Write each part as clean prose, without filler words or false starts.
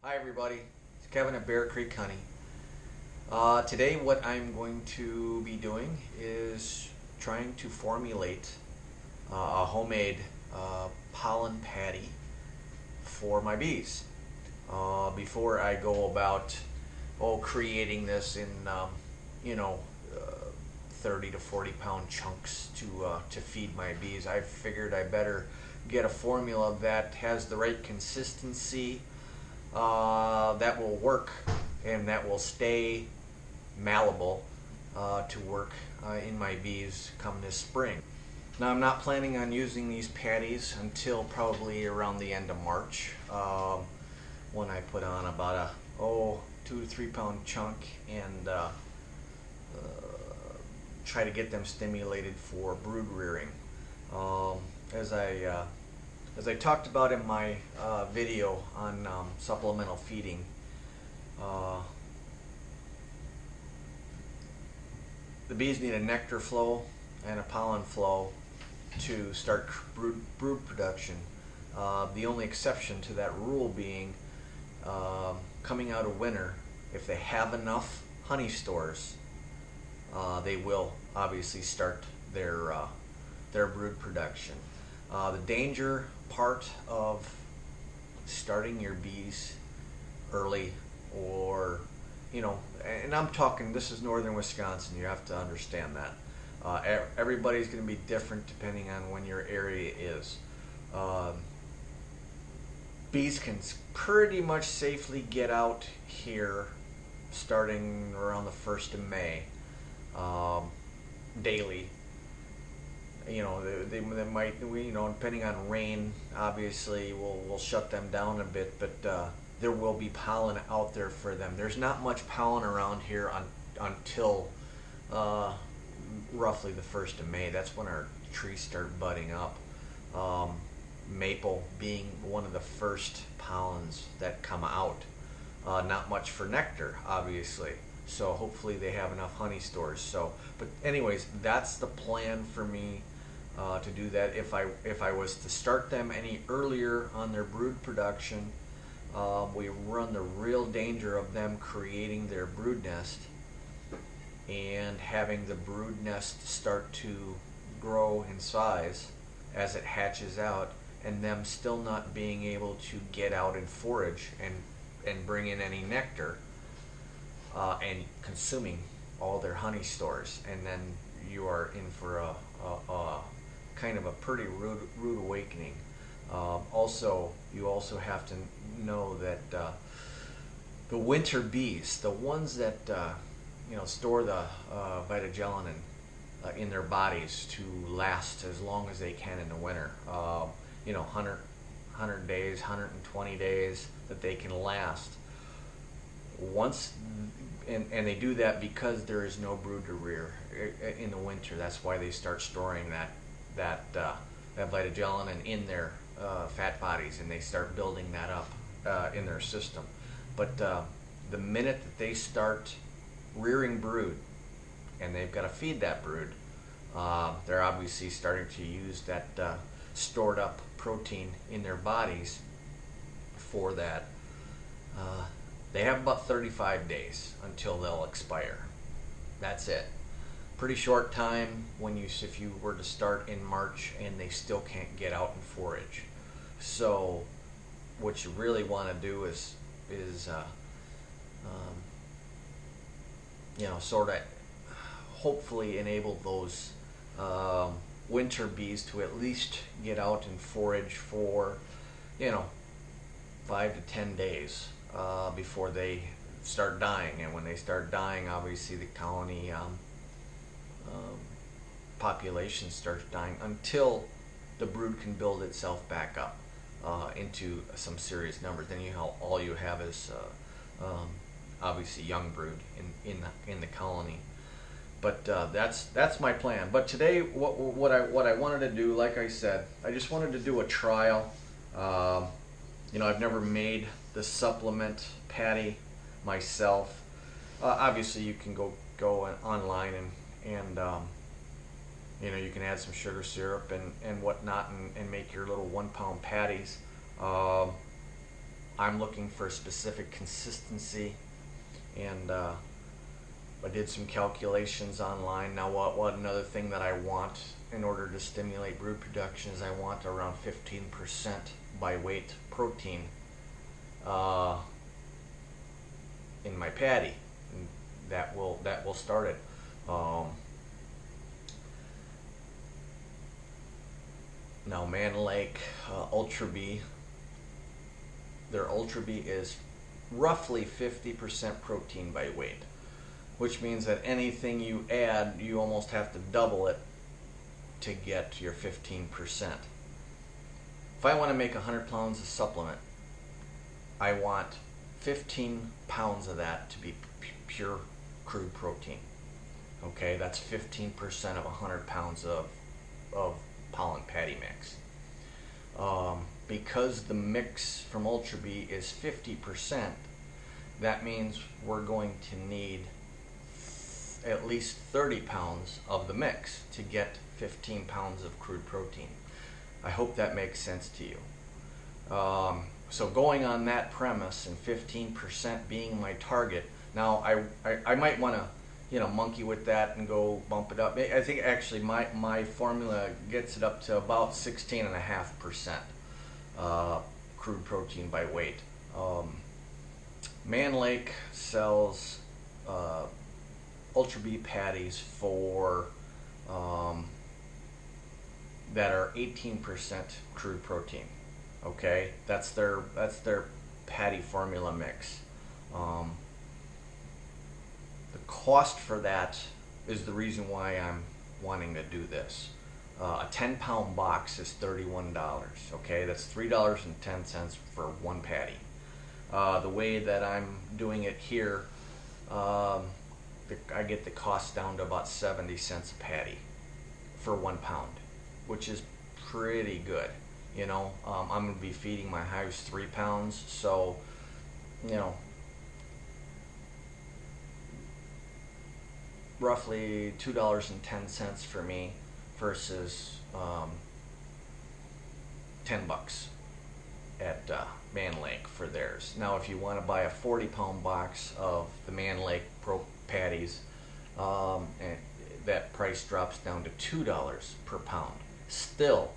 Hi everybody, it's Kevin at Bear Creek Honey. Today what I'm going to be doing is trying to formulate a homemade pollen patty for my bees. Before I go about creating this in you know uh, 30 to 40 pound chunks to feed my bees, I figured I better get a formula that has the right consistency, that will work and that will stay malleable to work in my bees come this spring. Now I'm not planning on using these patties until probably around the end of March, when I put on about a 2 to 3 pound chunk and try to get them stimulated for brood rearing. Um, as I as I talked about in my video on supplemental feeding, uh, the bees need a nectar flow and a pollen flow to start brood production. The only exception to that rule being coming out of winter, if they have enough honey stores, they will obviously start their brood production. The danger part of starting your bees early, or and I'm talking, this is northern Wisconsin, you have to understand that. Everybody's going to be different depending on when your area is. Bees can pretty much safely get out here starting around the 1st of May, daily. They might, depending on rain, obviously we'll shut them down a bit, but there will be pollen out there for them. There's not much pollen around here until roughly the 1st of May. That's when our trees start budding up. Maple being one of the first pollens that come out. Not much for nectar, obviously. So hopefully they have enough honey stores. But anyways, that's the plan for me to do that. If I was to start them any earlier on their brood production, we run the real danger of them creating their brood nest and having the brood nest start to grow in size as it hatches out, and them still not being able to get out and forage and bring in any nectar, and consuming all their honey stores, and then you are in for a kind of a pretty rude awakening. Also, you also have to know that the winter bees, the ones that store the vitellogenin in their bodies to last as long as they can in the winter, 100 days, 120 days that they can last. Once and they do that because there is no brood to rear in the winter. That's why they start storing that vitellogenin in their fat bodies, and they start building that up in their system. But the minute that they start rearing brood, and they've got to feed that brood, they're obviously starting to use that stored up protein in their bodies for that. They have about 35 days until they'll expire. That's it. Pretty short time if you were to start in March and they still can't get out and forage. So what you really want to do is sort of hopefully enable those winter bees to at least get out and forage for 5 to 10 days before they start dying. And when they start dying, obviously the colony population starts dying until the brood can build itself back up into some serious numbers. Then all you have is obviously young brood in the colony. But that's my plan. But today, what I wanted to do, like I said, I just wanted to do a trial. I've never made the supplement patty myself. Obviously, you can go online and you can add some sugar syrup and whatnot and make your little 1 pound patties. I'm looking for a specific consistency, and I did some calculations online. Now, what another thing that I want in order to stimulate brood production is I want around 15% by weight protein in my patty, and that will start it. Now, Man Lake Ultra Bee, their Ultra Bee is roughly 50% protein by weight, which means that anything you add, you almost have to double it to get your 15%. If I want to make 100 pounds of supplement, I want 15 pounds of that to be pure crude protein. Okay, that's 15% of 100 pounds of pollen patty mix. Because the mix from Ultra Bee is 50%, that means we're going to need at least 30 pounds of the mix to get 15 pounds of crude protein. I hope that makes sense to you. So going on that premise and 15% being my target, now I might want to monkey with that and go bump it up. I think actually my formula gets it up to about 16.5% crude protein by weight. Man Lake sells Ultra Bee patties for that are 18% crude protein. Okay, that's their patty formula mix. The cost for that is the reason why I'm wanting to do this. A 10-pound box is $31. Okay, that's $3.10 for one patty. The way that I'm doing it here, I get the cost down to about 70 cents a patty for 1 pound, which is pretty good. I'm going to be feeding my hives 3 pounds, so roughly $2.10 for me versus $10 at Man Lake for theirs. Now, if you want to buy a 40-pound box of the Man Lake Pro patties, and that price drops down to $2 per pound. Still,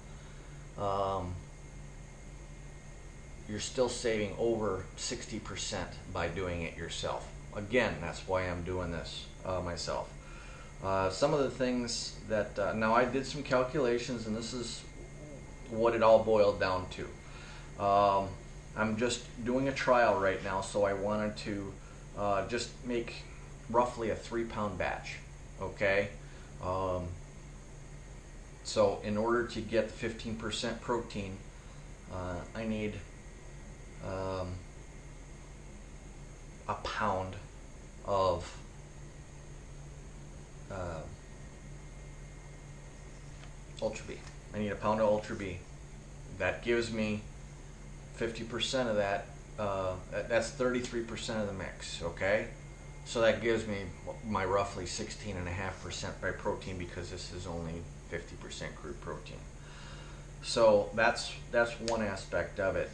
you're still saving over 60% by doing it yourself. Again, that's why I'm doing this myself. Some of the things that, now I did some calculations, and this is what it all boiled down to. I'm just doing a trial right now, so I wanted to just make roughly a 3-pound batch. Okay? So in order to get the 15% protein, I need a pound of Ultra Bee. I need a pound of Ultra Bee. That gives me 50% of that. That's 33% of the mix. Okay, so that gives me my roughly 16.5% by protein, because this is only 50% crude protein. So that's one aspect of it.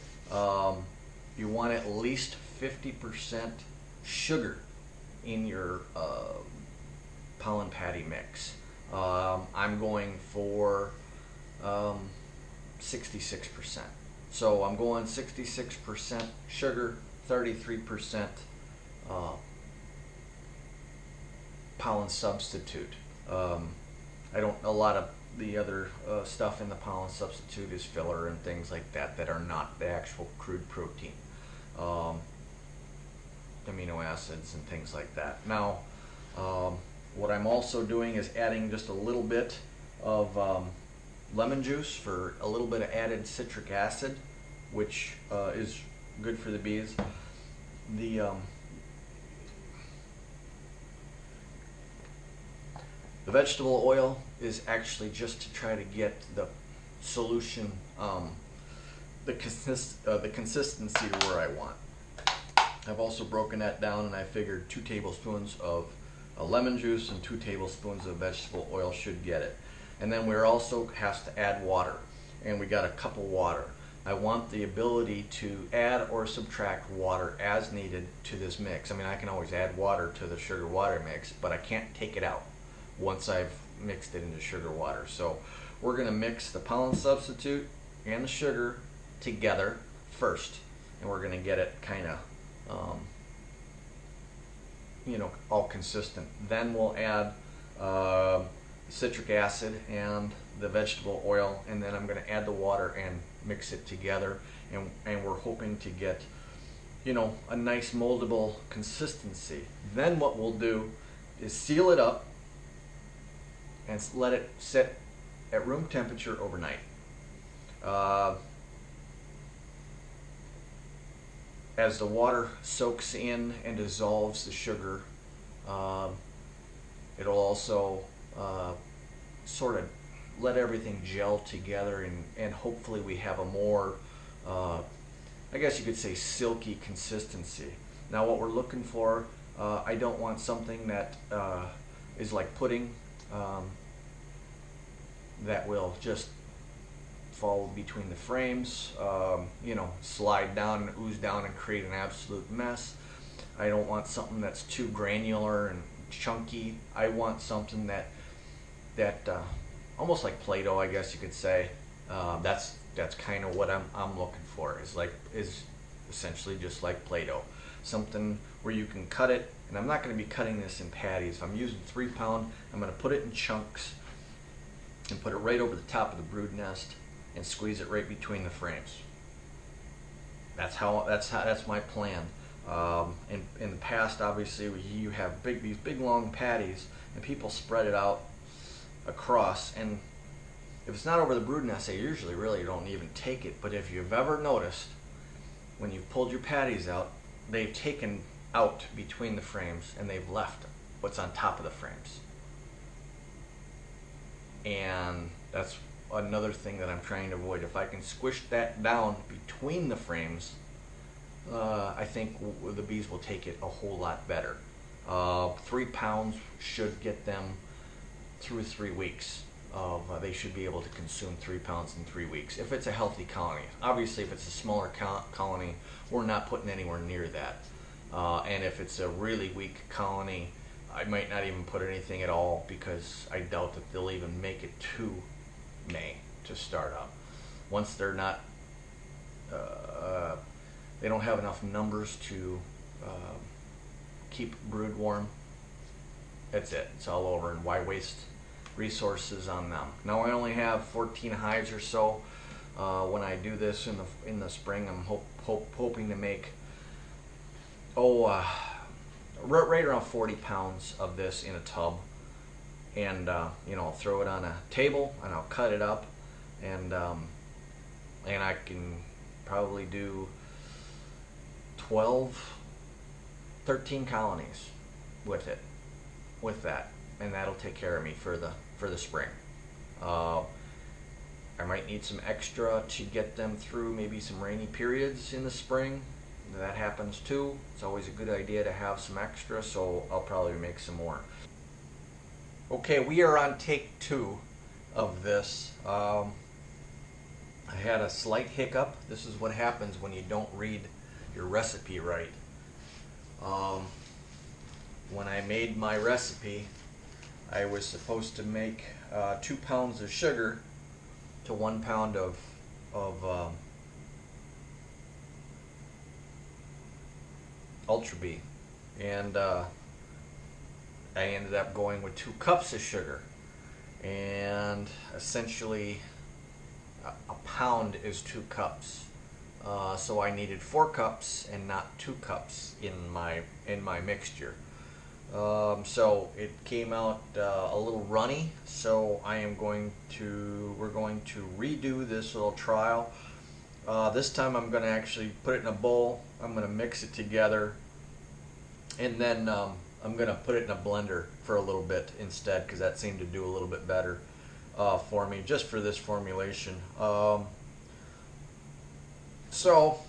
You want at least 50% sugar in your pollen patty mix. I'm going for 66%. So I'm going 66% sugar, 33% pollen substitute. A lot of the other stuff in the pollen substitute is filler and things like that that are not the actual crude protein. Amino acids and things like that. Now, what I'm also doing is adding just a little bit of lemon juice for a little bit of added citric acid, which is good for the bees. The vegetable oil is actually just to try to get the solution, the consistency to where I want. I've also broken that down, and I figured 2 tablespoons of lemon juice and 2 tablespoons of vegetable oil should get it. And then we're also has to add water, and we got a cup of water. I want the ability to add or subtract water as needed to this mix. I mean, I can always add water to the sugar water mix, but I can't take it out once I've mixed it into sugar water. So we're going to mix the pollen substitute and the sugar together first, and we're going to get it kind of all consistent. Then we'll add citric acid and the vegetable oil, and then I'm going to add the water and mix it together, and we're hoping to get a nice moldable consistency. Then what we'll do is seal it up and let it sit at room temperature overnight. As the water soaks in and dissolves the sugar, it'll also sort of let everything gel together, and hopefully we have a more, I guess you could say, silky consistency. Now what we're looking for, I don't want something that is like pudding, that will just fall between the frames, slide down and ooze down and create an absolute mess. I don't want something that's too granular and chunky. I want something that almost like Play-Doh, I guess you could say. That's kind of what I'm looking for. Is essentially just like Play-Doh, something where you can cut it. And I'm not going to be cutting this in patties. If I'm using 3 pound, I'm going to put it in chunks and put it right over the top of the brood nest and squeeze it right between the frames. That's my plan. In the past, obviously, you have these big long patties, and people spread it out across. And if it's not over the brood nest, they usually really don't even take it. But if you've ever noticed, when you've pulled your patties out, they've taken out between the frames and they've left what's on top of the frames. And that's another thing that I'm trying to avoid. If I can squish that down between the frames, I think the bees will take it a whole lot better. 3 pounds should get them through 3 weeks. They should be able to consume 3 pounds in 3 weeks if it's a healthy colony. Obviously, if it's a smaller colony, we're not putting anywhere near that. And if it's a really weak colony, I might not even put anything at all, because I doubt that they'll even make it to May to start up. Once they're not, they don't have enough numbers to keep brood warm, that's it. It's all over, and why waste resources on them? Now I only have 14 hives or so. When I do this in the spring, I'm hoping to make right around 40 pounds of this in a tub, and I'll throw it on a table and I'll cut it up, and I can probably do 13 colonies with that, and that'll take care of me for the spring. I might need some extra to get them through maybe some rainy periods in the spring. That happens too. It's always a good idea to have some extra, so I'll probably make some more. Okay, we are on take 2 of this. I had a slight hiccup. This is what happens when you don't read your recipe right. When I made my recipe, I was supposed to make 2 pounds of sugar to 1 pound of Ultra Bee, and I ended up going with 2 cups of sugar, and essentially a pound is 2 cups, so I needed 4 cups and not 2 cups in my mixture. So it came out a little runny, so we're going to redo this little trial. This time I'm going to actually put it in a bowl. I'm going to mix it together, and then I'm going to put it in a blender for a little bit instead, because that seemed to do a little bit better for me, just for this formulation. So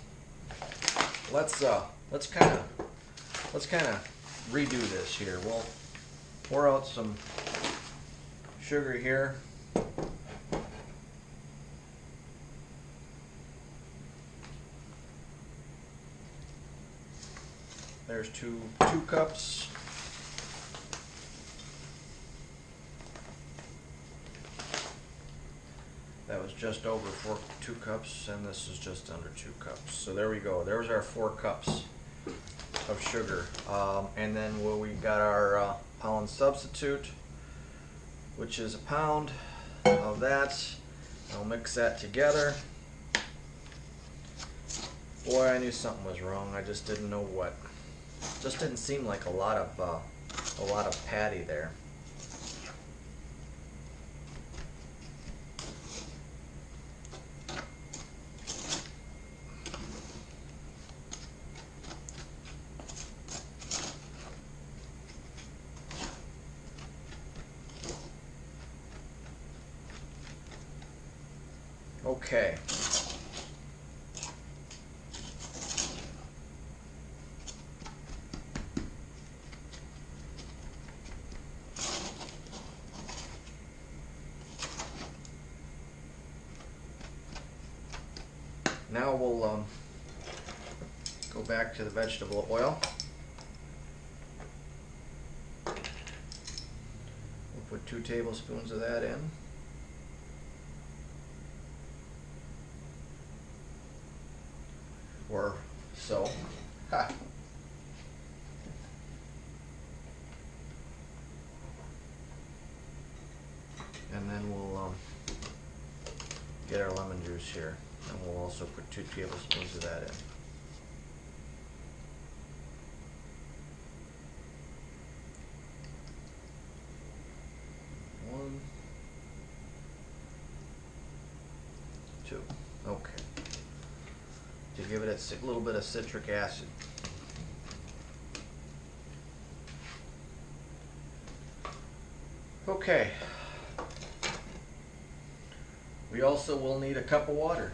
let's kind of redo this here. We'll pour out some sugar here. There's two cups. That was just over 2 cups, and this is just under 2 cups. So there we go. There's our 4 cups of sugar. And then we got our pollen substitute, which is a pound of that. I'll mix that together. Boy, I knew something was wrong. I just didn't know what. Just didn't seem like a lot of patty there. Okay. Now we'll go back to the vegetable oil. We'll put 2 tablespoons of that in. Or so. Ha. And then we'll get our lemon juice here. And we'll also put 2 tablespoons of that in. One, 2. Okay. To give it a little bit of citric acid. Okay. We also will need a cup of water.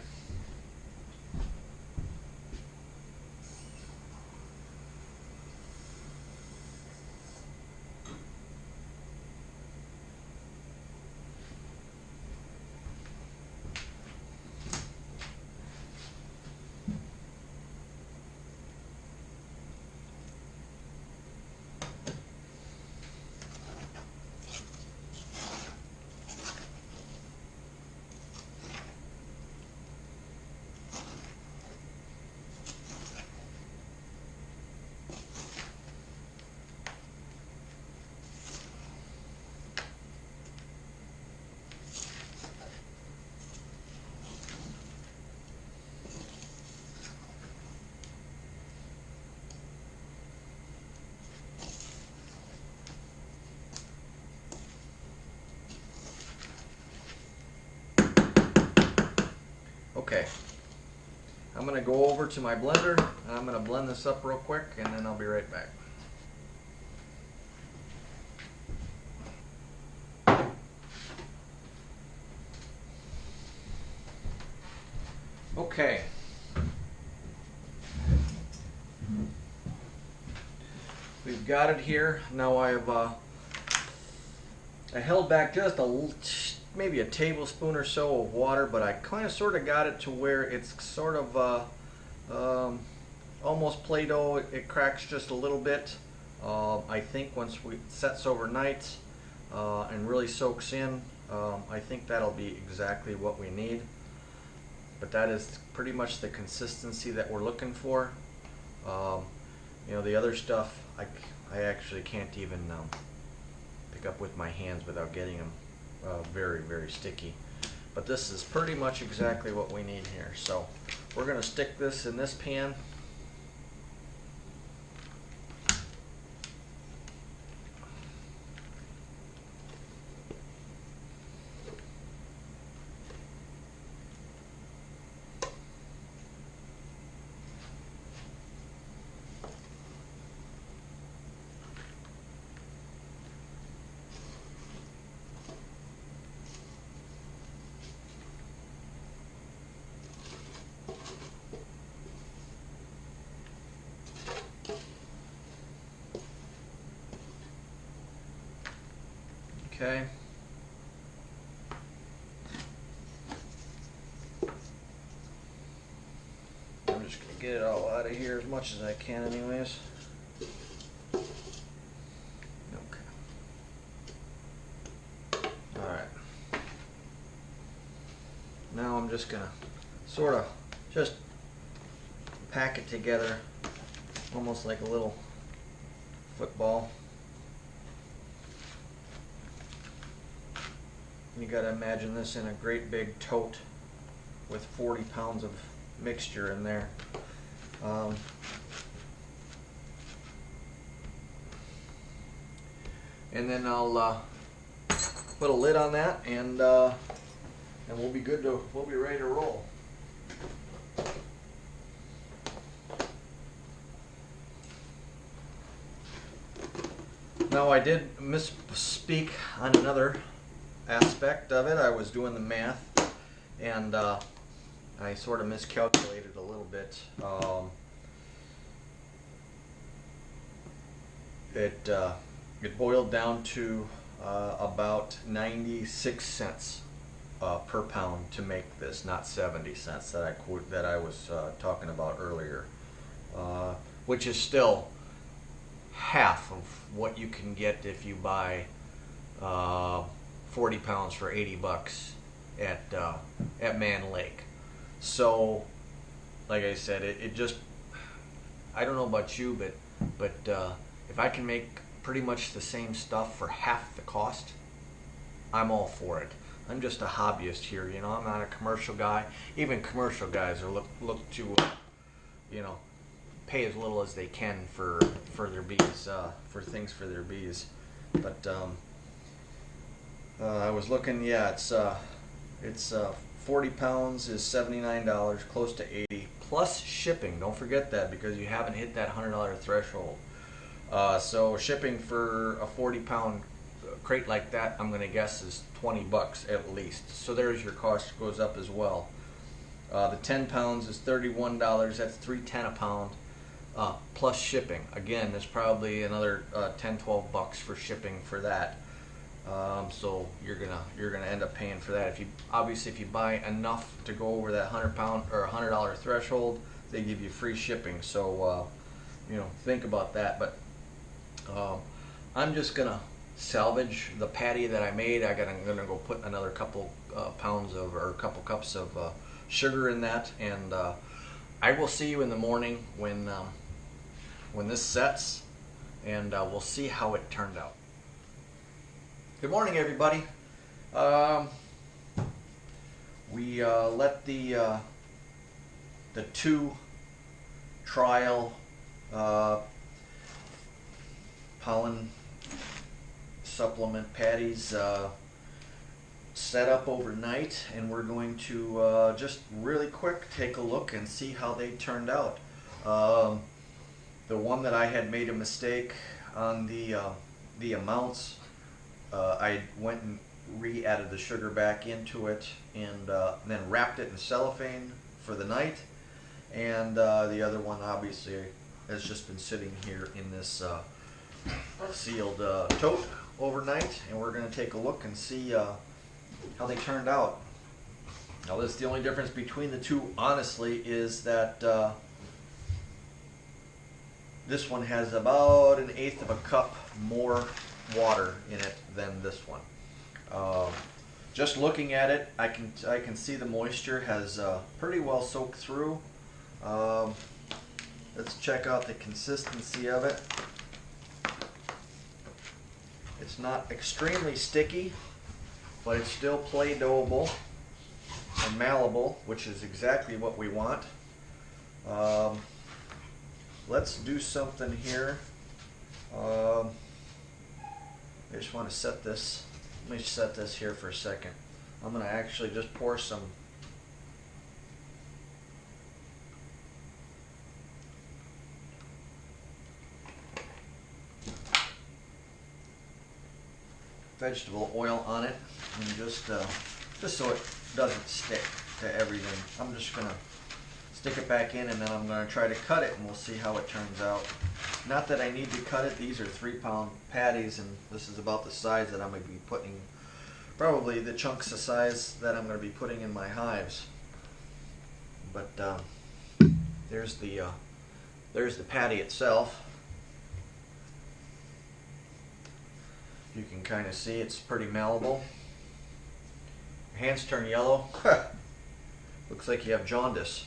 Okay, I'm going to go over to my blender and I'm going to blend this up real quick and then I'll be right back. Okay. We've got it here. Now I held back just maybe a tablespoon or so of water, but I kind of sort of got it to where it's sort of almost Play-Doh. It cracks just a little bit. I think once it sets overnight and really soaks in, I think that'll be exactly what we need. But that is pretty much the consistency that we're looking for. You know, the other stuff I actually can't even pick up with my hands without getting them very, very sticky. But this is pretty much exactly what we need here. So we're going to stick this in this pan. Okay. I'm just going to get it all out of here as much as I can anyways. just gonna sort of just pack it together almost like a little football. You gotta imagine this in a great big tote with 40 pounds of mixture in there. And then I'll put a lid on that, and we'll be good to, we'll be ready to roll. Now I did misspeak on another aspect of it. I was doing the math, and I sort of miscalculated a little bit. It boiled down to about 96 cents per pound to make this, not 70 cents that I was talking about earlier, which is still half of what you can get if you buy 40 pounds for 80 bucks at Man Lake. So, like I said, it just, I don't know about you, but if I can make pretty much the same stuff for half the cost, I'm all for it. I'm just a hobbyist here, you know. I'm not a commercial guy. Even commercial guys are look to, you know, pay as little as they can for their bees, for things for their bees. But I was looking, yeah, it's 40 pounds is $79, close to 80 plus shipping. Don't forget that, because you haven't hit that $100 threshold. So shipping for a 40-pound crate like that, I'm gonna guess, is 20 bucks at least. So there's your cost, goes up as well. The 10 pounds is $31. That's $3.10 a pound. Plus shipping. Again, there's probably another 10-12 bucks for shipping for that. So you're gonna end up paying for that. If you buy enough to go over that 100-pound or $100 threshold, they give you free shipping. So you know, think about that. But I'm just gonna salvage the patty that I made. I'm gonna go put another couple pounds of, or a couple cups of sugar in that, and I will see you in the morning when this sets, and we'll see how it turned out. Good morning, everybody. We let the 2 trial pollen supplement patties set up overnight, and we're going to just really quick take a look and see how they turned out. The one that I had made a mistake on the amounts, I went and re-added the sugar back into it, and then wrapped it in cellophane for the night. And the other one obviously has just been sitting here in this sealed tote overnight, and we're going to take a look and see how they turned out. Now, this, the only difference between the two, honestly, is that this one has about 1/8 of a cup more water in it than this one. Just looking at it, I can see the moisture has pretty well soaked through. Let's check out the consistency of it. It's not extremely sticky, but it's still play-doable and malleable, which is exactly what we want. Let's do something here. I just want to set this. Let me set this here for a second. I'm going to actually just pour some vegetable oil on it, and just so it doesn't stick to everything. I'm just going to stick it back in, and then I'm going to try to cut it, and we'll see how it turns out. Not that I need to cut it. These are 3-pound patties, and this is about the size that I'm going to be putting, probably the chunks of size that I'm going to be putting in my hives. But there's the patty itself. You can kind of see it's pretty malleable. Hands turn yellow. Looks like you have jaundice.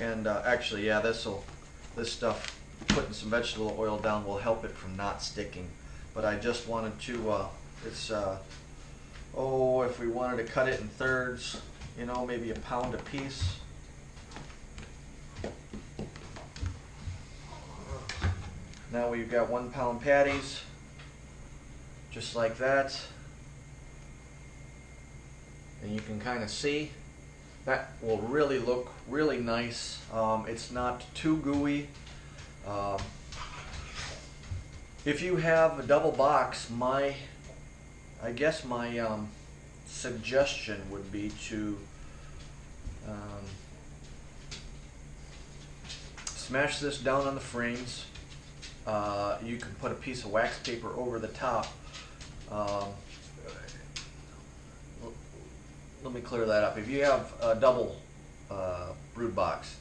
And actually, yeah, this stuff, putting some vegetable oil down will help it from not sticking. But I just wanted to, oh, if we wanted to cut it in thirds, you know, maybe a pound a piece. Now we've got 1 pound patties, just like that. And you can kind of see that will really look really nice. It's not too gooey. If you have a double box, I guess my suggestion would be to smash this down on the frames. You can put a piece of wax paper over the top. Let me clear that up. If you have a double brood box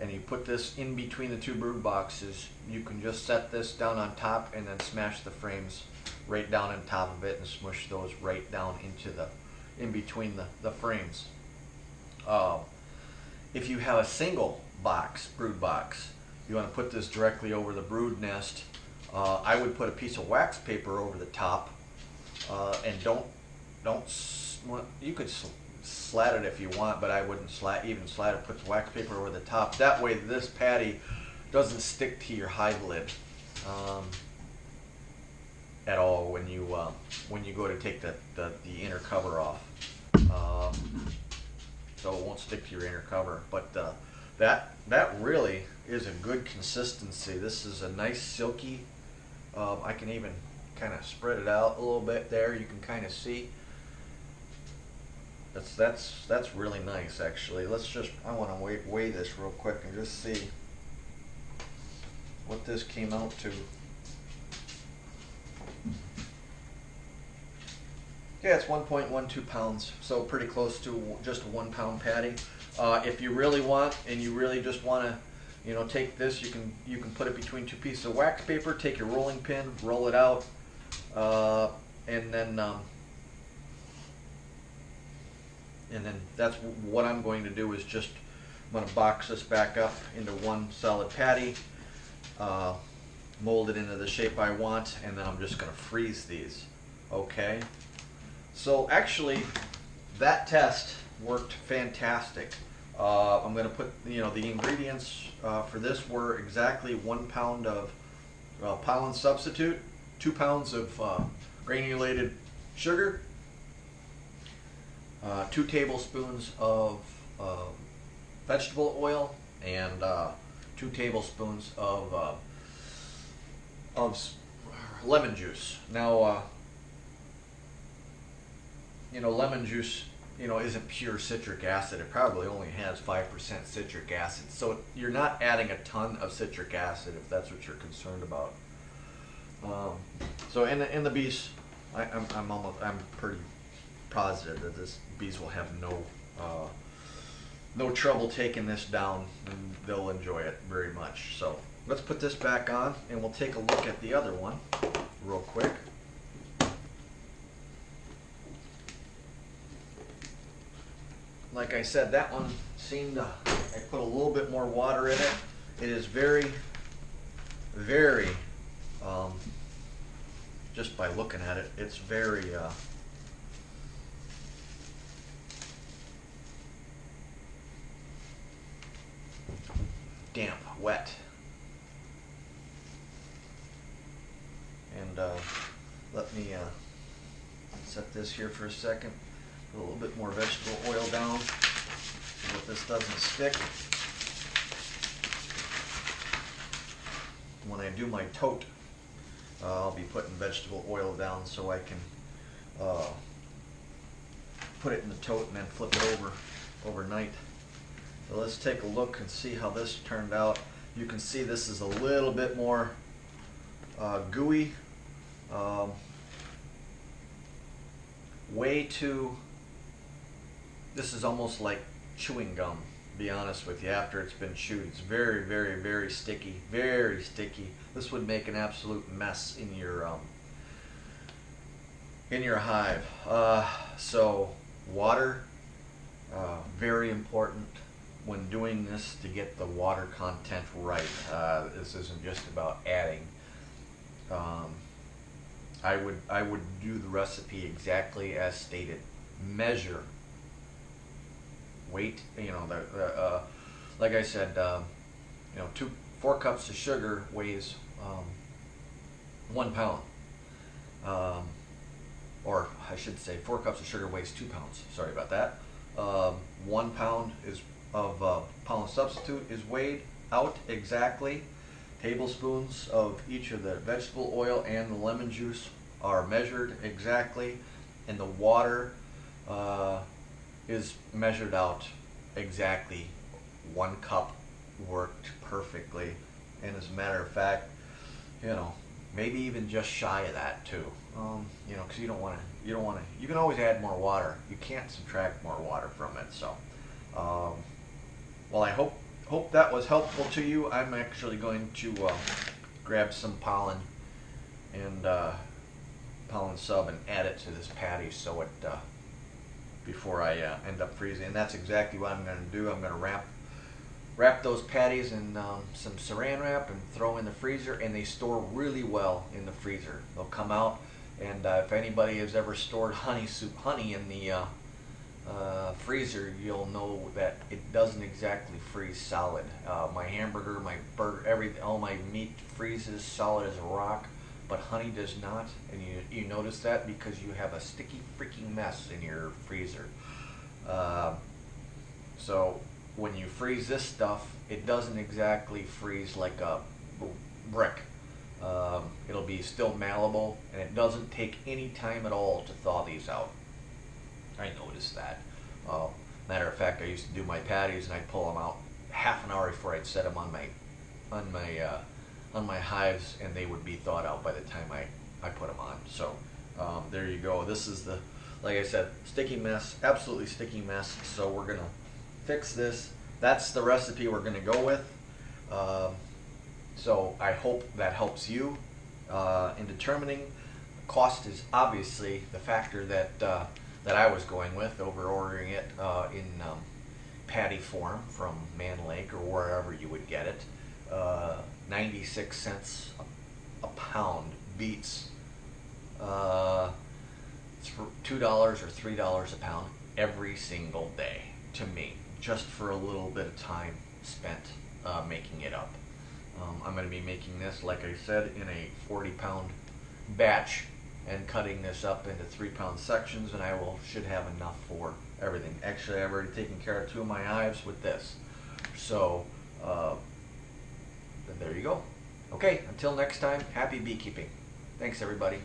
and you put this in between the 2 brood boxes, you can just set this down on top and then smash the frames right down on top of it and smush those right down into in between the frames. If you have a single brood box, you want to put this directly over the brood nest. I would put a piece of wax paper over the top, and you could slat it if you want, but I wouldn't even slat it. Put the wax paper over the top. That way this patty doesn't stick to your hive lid at all when you go to take the inner cover off. So it won't stick to your inner cover. But that really is a good consistency. This is a nice silky. I can even kind of spread it out a little bit there. You can kind of see. That's really nice, actually. I want to weigh this real quick and just see what this came out to. Yeah, it's 1.12 pounds, so pretty close to just a 1 pound patty. If you really want, and you really just want to, you know, take this, you can put it between 2 pieces of wax paper, take your rolling pin, roll it out, and then that's what I'm going to do. Is just I'm going to box this back up into 1 solid patty, mold it into the shape I want, and then I'm just going to freeze these. Okay. So actually, that test worked fantastic. I'm going to put, the ingredients for this were exactly 1 pound of pollen substitute, 2 pounds of granulated sugar, 2 tablespoons of vegetable oil, and 2 tablespoons of lemon juice. Now, lemon juice, isn't pure citric acid. It probably only has 5% citric acid. So you're not adding a ton of citric acid if that's what you're concerned about. So in the bees, I'm pretty positive that this bees will have no trouble taking this down, and they'll enjoy it very much. So let's put this back on, and we'll take a look at the other one real quick. Like I said, that one seemed I put a little bit more water in it. It is very, very, just by looking at it, it's very, damp, wet. And let me set this here for a second. Put a little bit more vegetable oil down so that this doesn't stick. When I do my tote, I'll be putting vegetable oil down so I can put it in the tote and then flip it over overnight. So let's take a look and see how this turned out. You can see this is a little bit more gooey. This is almost like chewing gum be honest with you. After it's been chewed, it's very, very, very sticky. Very sticky. This would make an absolute mess in your hive. So water, very important when doing this to get the water content right. This isn't just about adding. I would do the recipe exactly as stated. Measure. Weight. Like I said, 4 cups of sugar weighs 1 pound. Or I should say 4 cups of sugar weighs 2 pounds. Sorry about that. 1 pound of pollen substitute is weighed out exactly. Tablespoons of each of the vegetable oil and the lemon juice are measured exactly, and the water is measured out exactly. 1 cup worked perfectly, and as a matter of fact, maybe even just shy of that too. Because you can always add more water. You can't subtract more water from it. So, well, I hope that was helpful to you. I'm actually going to grab some pollen and pollen sub and add it to this patty, so it before I end up freezing. And that's exactly what I'm going to do. I'm going to wrap those patties in some saran wrap and throw in the freezer, and they store really well in the freezer. They'll come out, and if anybody has ever stored honey in the freezer, you'll know that it doesn't exactly freeze solid. My hamburger, my burger, all my meat freezes solid as a rock, but honey does not, and you notice that because you have a sticky freaking mess in your freezer. So when you freeze this stuff, it doesn't exactly freeze like a brick. It'll be still malleable, and it doesn't take any time at all to thaw these out. I noticed that. Matter of fact, I used to do my patties, and I'd pull them out half an hour before I'd set them on my hives, and they would be thawed out by the time I put them on. So there you go. This is like I said, sticky mess, absolutely sticky mess. So we're gonna fix this. That's the recipe we're gonna go with. So I hope that helps you in determining. Cost is obviously the factor that I was going with over ordering it in patty form from Man Lake or wherever you would get it. 96 cents a pound beats it's for $2 or $3 a pound every single day to me, just for a little bit of time spent making it up. I'm going to be making this, like I said, in a 40-pound batch and cutting this up into 3-pound sections, and I should have enough for everything. Actually, I've already taken care of 2 of my hives with this. So there you go. Okay, until next time, happy beekeeping. Thanks, everybody.